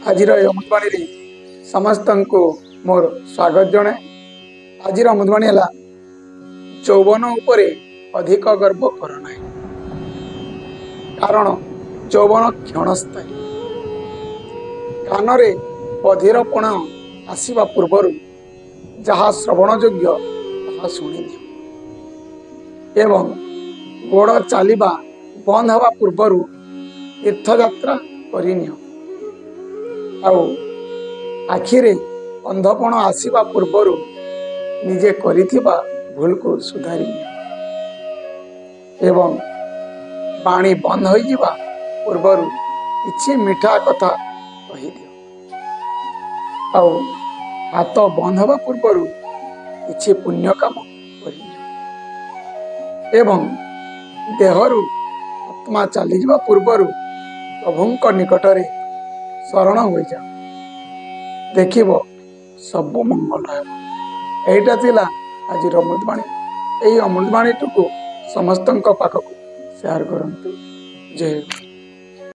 आज अमृतवाणी समस्त को मोर स्वागत जनाए। आज अमृतवाणी है यौवन उपरे अधिक गर्व कर ना, कारण यौवन क्षणस्थायी। कान बधिरपण आसवा पूर्वर जहाँ श्रवण योग्य ताहा शुणी एवं गोड़ चलवा बंद हवा पूर्वर तीर्थयात्रा करनियो। आखिरे अंधपण आसवा पूर्वर निजे करिथिबा भूल को सुधारी एवं पानी बंद हो जिबा पूर्वर किछि मीठा कथा कहि दियो। हाथ बंद हवा पूर्वर किछि पुण्य काम करियो एवं देहरु आत्मा चली जिबा पूर्वर प्रभुंक निकटरे शरण हो जा देखिब सब मंगल है। एटा थिला आज अमृतवाणी। यही अमृतवाणी को समस्त पाखक शेयर करंतु। जय।